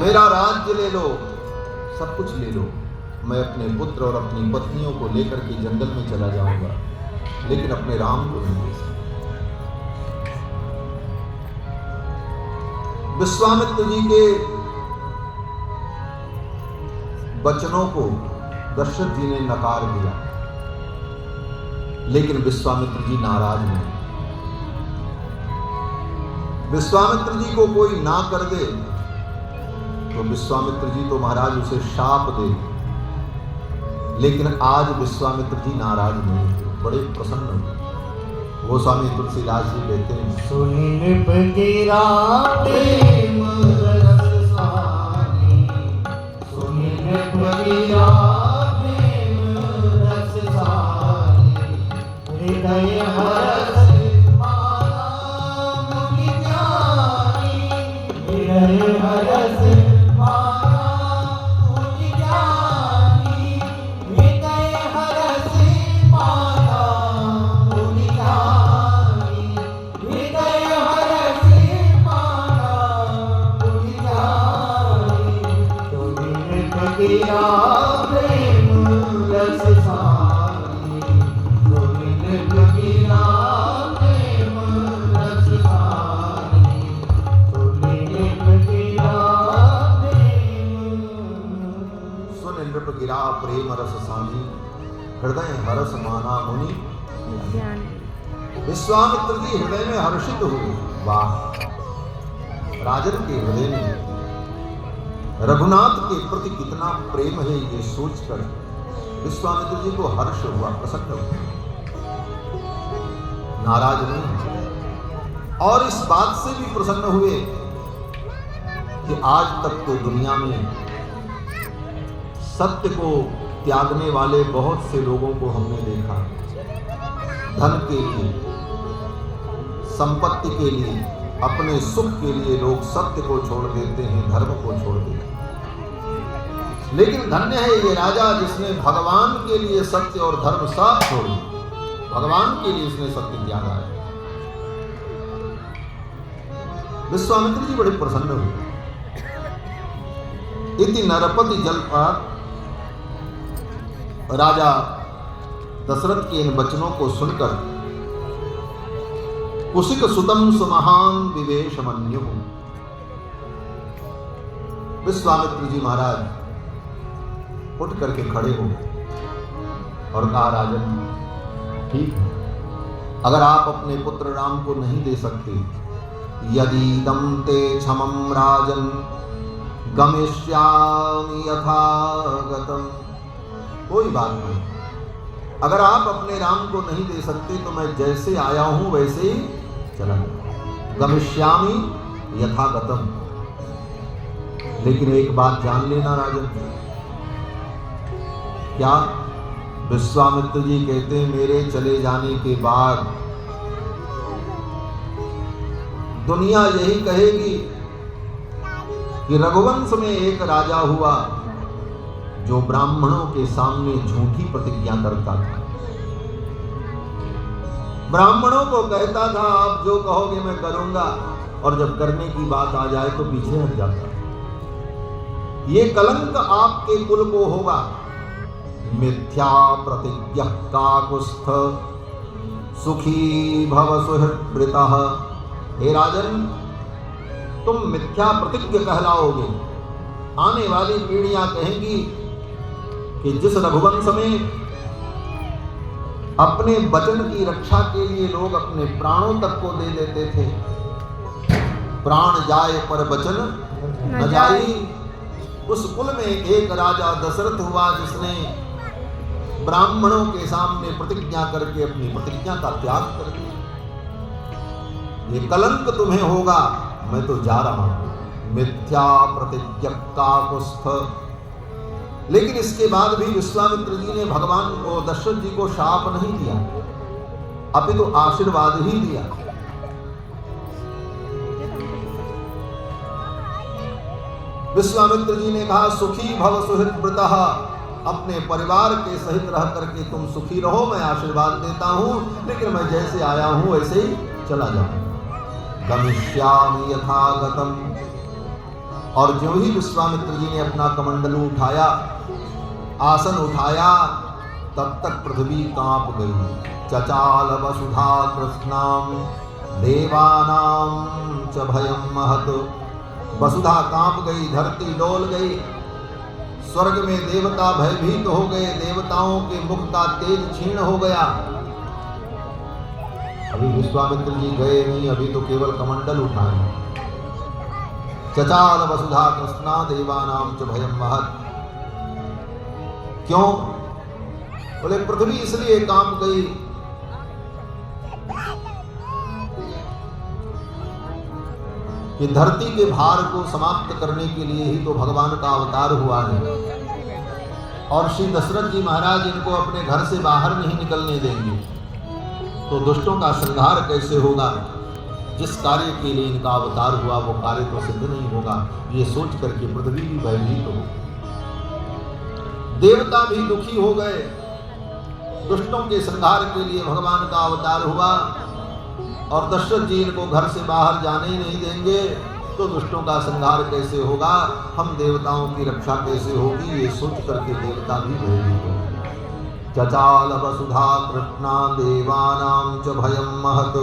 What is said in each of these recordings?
मेरा राज्य ले लो, सब कुछ ले लो, मैं अपने पुत्र और अपनी पत्नियों को लेकर के जंगल में चला जाऊंगा, लेकिन अपने राम को नहीं दे सकता। विश्वामित्र जी के वचनों को दशरथ जी ने नकार दिया, लेकिन विश्वामित्र जी नाराज नहीं। विश्वामित्र जी को कोई ना कर दे तो विश्वामित्र जी तो महाराज उसे शाप दे, लेकिन आज विश्वामित्र जी नाराज नहीं थे, बड़े प्रसन्न हुए। वो स्वामी तुलसीदास जी कहते हैं, सुनिन बगिरा प्रेम रस सानी, सुनिन बगिरा प्रेम रस सानी, हृदय हरस माना मुनि ज्ञानी, हृदय हरस प्रेम रस सानी, हृदय हरस माना मुनि। विश्वामित्र जी हृदय में हर्षित हुए। वाह, राजन के हृदय में रघुनाथ के प्रति कितना प्रेम है, ये सोचकर विश्वामित्र जी को हर्ष हुआ, प्रसन्न हुआ, नाराज नहीं। और इस बात से भी प्रसन्न हुए कि आज तक तो दुनिया में सत्य को त्यागने वाले बहुत से लोगों को हमने देखा। धन के लिए, संपत्ति के लिए, अपने सुख के लिए लोग सत्य को छोड़ देते हैं, धर्म को छोड़ देते हैं। लेकिन धन्य है ये राजा जिसने भगवान के लिए सत्य और धर्म साथ छोड़ दिया, भगवान के लिए इसने सत्य त्यागा है। विश्वामित्र जी बड़े प्रसन्न हुए। इति नरपति जलपात, राजा दशरथ के इन वचनों को सुनकर कुशिक सुतम सुमहान विवेश मन्यु, विश्वामित्र जी महाराज उठ करके खड़े हो और कहा, राजन ठीक है, अगर आप अपने पुत्र राम को नहीं दे सकते, यदीदं ते क्षमं राजन गमिष्यामि यथागतम्, कोई बात नहीं, अगर आप अपने राम को नहीं दे सकते तो मैं जैसे आया हूं वैसे ही चला जाऊंगा, गमिष्यामि यथागतम्। लेकिन एक बात जान लेना राजन, क्या? विश्वामित्र जी कहते हैं, मेरे चले जाने के बाद दुनिया यही कहेगी कि रघुवंश में एक राजा हुआ जो ब्राह्मणों के सामने झूठी प्रतिज्ञा करता था, ब्राह्मणों को कहता था आप जो कहोगे मैं करूंगा, और जब करने की बात आ जाए तो पीछे हट जाता। ये कलंक आपके कुल को होगा। मिथ्या प्रतिज्ञा काकुस्थ सुखी भव सुहृद्वृतः, हे राजन तुम मिथ्या प्रतिज्ञ कहलाओगे। आने वाली पीढ़ियां कहेंगी कि जिस रघुवंश में अपने वचन की रक्षा के लिए लोग अपने प्राणों तक को दे देते थे, प्राण जाए पर वचन न जाई, उस कुल में एक राजा दशरथ हुआ जिसने ब्राह्मणों के सामने प्रतिज्ञा करके अपनी प्रतिज्ञा का त्याग कर दिया। ये कलंक तुम्हें होगा, मैं तो जा रहा हूं। मिथ्या प्रतिज्ञा काकुस्थ। लेकिन इसके बाद भी विश्वामित्र जी ने भगवान को, दशरथ जी को शाप नहीं दिया, अपितु तो आशीर्वाद ही दिया। विश्वामित्र जी ने कहा, सुखी भव सुहृद्वृतः, अपने परिवार के सहित रह करके तुम सुखी रहो, मैं आशीर्वाद देता हूं, लेकिन मैं जैसे आया हूं वैसे ही चला जाऊं। गमिष्यामि यथागतम्। और ज्यों ही विश्वामित्र जी ने अपना कमंडलू उठाया, आसन उठाया, तब तक पृथ्वी कांप गई। चचाल वसुधा कृष्णाम देवानाम च भयम महत। वसुधा कांप गई, धरती डोल गई, स्वर्ग में देवता भयभीत हो गए, देवताओं के मुख का तेज क्षीण हो गया। अभी विश्वामित्र जी गए नहीं, अभी तो केवल कमंडल उठाए। चचाल वसुधा कृष्णा देवानाम च भयम महत। क्यों? बोले पृथ्वी इसलिए कांप गई कि धरती के भार को समाप्त करने के लिए ही तो भगवान का अवतार हुआ है। और श्री दशरथ जी महाराज इनको अपने घर से बाहर नहीं निकलने देंगे, तो दुष्टों का संहार कैसे होगा? जिस कार्य के लिए इनका अवतार हुआ वो कार्य तो सिद्ध नहीं होगा। ये सोच करके पृथ्वी भी भयभीत हो, देवता भी दुखी हो गए। दुष्टों के संहार के लिए भगवान का अवतार हुआ और दशरथ जी इनको घर से बाहर जाने ही नहीं देंगे, तो दुष्टों का संहार कैसे होगा? हम देवताओं की रक्षा कैसे होगी? ये सोच करके देवता भी भयभीत हो। चचाल वसुधा कृष्णा देवानां च भयम महत।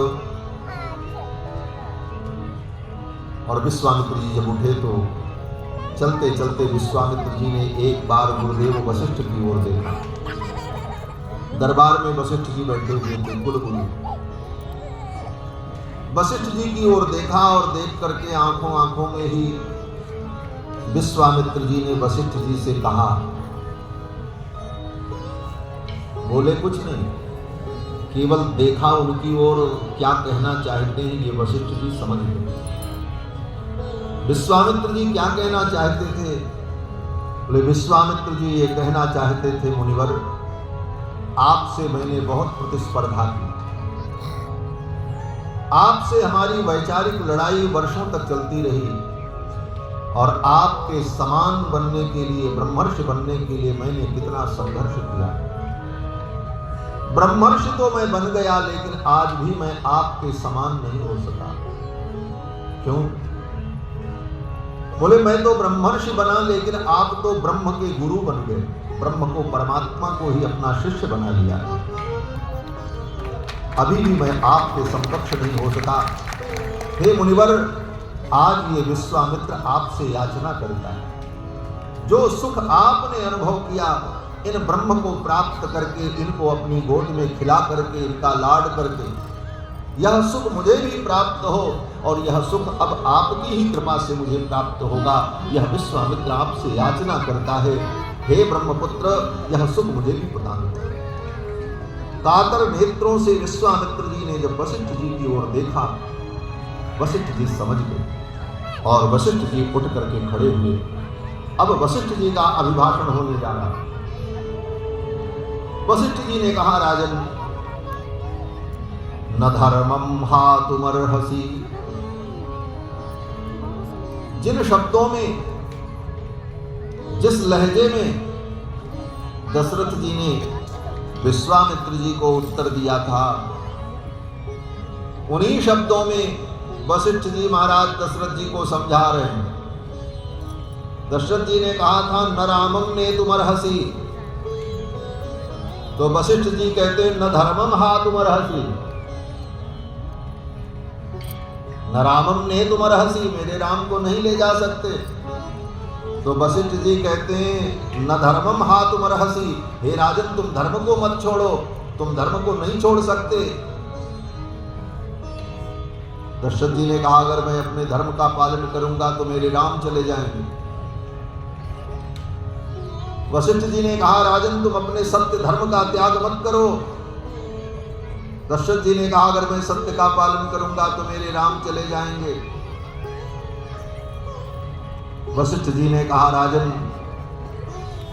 और विश्वामित्र जी जब उठे तो चलते चलते विश्वामित्र जी ने एक बार गुरुदेव वशिष्ठ की ओर देखा। दरबार में वशिष्ठ जी बैठे हुए थे, कुलगुरु। वशिष्ठ जी की ओर देखा और देख करके आंखों आंखों में ही विश्वामित्र जी ने वशिष्ठ जी से कहा, बोले कुछ नहीं, केवल देखा उनकी ओर, क्या कहना चाहते हैं ये वशिष्ठ जी समझ गए। विश्वामित्र जी क्या कहना चाहते थे? बोले विश्वामित्र जी ये कहना चाहते थे, मुनिवर आपसे मैंने बहुत प्रतिस्पर्धा की, आपसे हमारी वैचारिक लड़ाई वर्षों तक चलती रही और आपके समान बनने के लिए, ब्रह्मर्षि बनने के लिए मैंने कितना संघर्ष किया। ब्रह्मर्षि तो मैं बन गया, लेकिन आज भी मैं आपके समान नहीं हो सका। क्यों? बोले मैं तो ब्रह्मर्षि बना, लेकिन आप तो ब्रह्म के गुरु बन गए, ब्रह्म को, परमात्मा को ही अपना शिष्य बना लिया। अभी भी मैं आपके समकक्ष नहीं हो सका। हे मुनिवर, आज ये विश्वामित्र आपसे याचना करता है। जो सुख आपने अनुभव किया इन ब्रह्म को प्राप्त करके, इनको अपनी गोद में खिला करके, इनका लाड करके, यह सुख मुझे भी प्राप्त हो और यह सुख अब आपकी ही कृपा से मुझे प्राप्त होगा। यह विश्वामित्र आपसे याचना करता है, हे ब्रह्मपुत्र, यह सुख मुझे भी प्रदान करो। कातर नेत्रों से विश्वामित्र जी ने जब वशिष्ठ जी की ओर देखा, वशिष्ठ जी समझ गए और वशिष्ठ जी उठ करके खड़े हुए। अब वशिष्ठ जी का अभिभाषण होने जा रहा। वशिष्ठ जी ने कहा, राजन, न धर्मम हातुमर्हसि। जिन शब्दों में, जिस लहजे में दशरथ जी ने विश्वामित्र जी को उत्तर दिया था, उन्हीं शब्दों में वशिष्ठ जी महाराज दशरथ जी को समझा रहे हैं। दशरथ जी ने कहा था, न रामम ने तुमर्हसि, तो वशिष्ठ जी कहते न धर्मम हातुमर्हसि। न रामम ने तुमर्हसि, मेरे राम को नहीं ले जा सकते। तो वशिष्ठ जी कहते हैं न धर्मम हातुमर्हसि, हे राजन तुम धर्म को मत छोड़ो, तुम धर्म को नहीं छोड़ सकते। दशरथ जी ने कहा, अगर मैं अपने धर्म का पालन करूंगा तो मेरे राम चले जाएंगे। वशिष्ठ जी ने कहा, राजन तुम अपने सत्य धर्म का त्याग मत करो। दशरथ जी ने कहा, अगर मैं सत्य का पालन करूंगा तो मेरे राम चले जाएंगे। वशिष्ठ जी ने कहा, राजन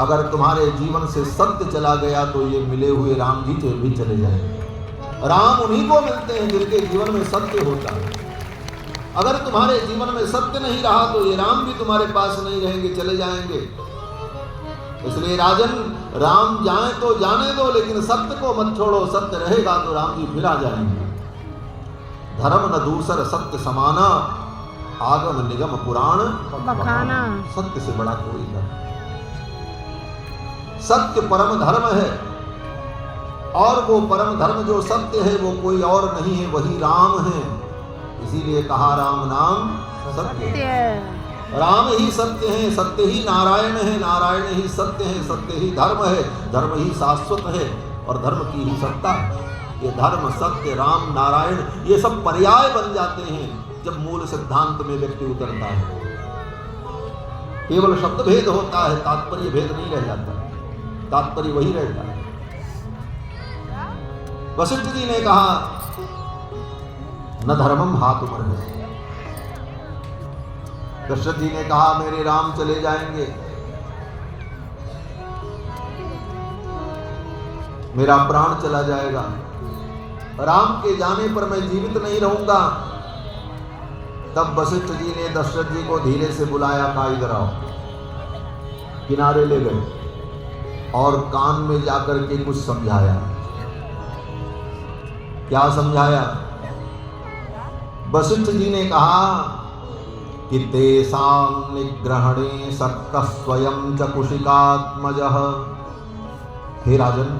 अगर तुम्हारे जीवन से सत्य चला गया तो ये मिले हुए राम जी भी चले जाएंगे। राम उन्हीं को मिलते हैं जिनके जीवन में सत्य होता है। अगर तुम्हारे जीवन में सत्य नहीं रहा तो ये राम भी तुम्हारे पास नहीं रहेंगे, चले जाएंगे। इसलिए राजन, राम जाए तो जाने दो, लेकिन सत्य को मत छोड़ो। सत्य रहेगा तो राम जी फिर आ जाएंगे। धर्म न दूसर सत्य समाना, आगम निगम पुराण बखाना। सत्य से बड़ा कोई धर्म। सत्य परम धर्म है, और वो परम धर्म जो सत्य है वो कोई और नहीं है, वही राम है। इसीलिए कहा राम नाम सत्य है। राम ही सत्य है, सत्य ही नारायण है, नारायण ही सत्य है, सत्य ही धर्म है, धर्म ही शाश्वत है, और धर्म की ही सत्ता है। ये धर्म, सत्य, राम, नारायण, ये सब पर्याय बन जाते हैं जब मूल सिद्धांत में व्यक्ति उतरता है। केवल शब्द भेद होता है, तात्पर्य भेद नहीं रह जाता, तात्पर्य वही रहता है। वशिष्ठ जी ने कहा न धर्मम हातु मर्हति। दशरथ जी ने कहा मेरे राम चले जाएंगे, मेरा प्राण चला जाएगा, राम के जाने पर मैं जीवित नहीं रहूंगा। तब वशिष्ठ जी ने दशरथ जी को धीरे से बुलाया, कहा इधर आओ। किनारे ले गए और कान में जाकर के कुछ समझाया। क्या समझाया? वशिष्ठ जी ने कहा कि तेषां निग्रहणे सक्तः स्वयं च कुशिकात्मजः। हे राजन,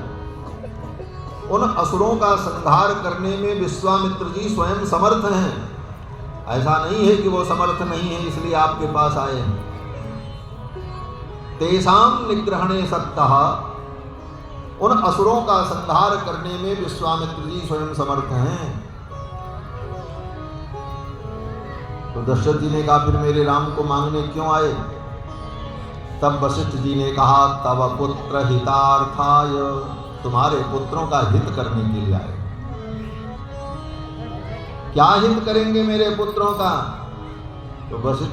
उन असुरों का संहार करने में विश्वामित्र जी स्वयं समर्थ हैं। ऐसा नहीं है कि वो समर्थ नहीं है इसलिए आपके पास आए हैं। तेषां निग्रहणे सक्तः, उन असुरों का संहार करने में विश्वामित्र जी स्वयं समर्थ हैं। तो दशरथ जी ने कहा फिर मेरे राम को मांगने क्यों आए? तब वशिष्ठ जी ने कहा तव पुत्र हितार्थाय, तुम्हारे पुत्रों का हित करने के लिए आए। क्या हित करेंगे मेरे पुत्रों का? तो वशिष्ठ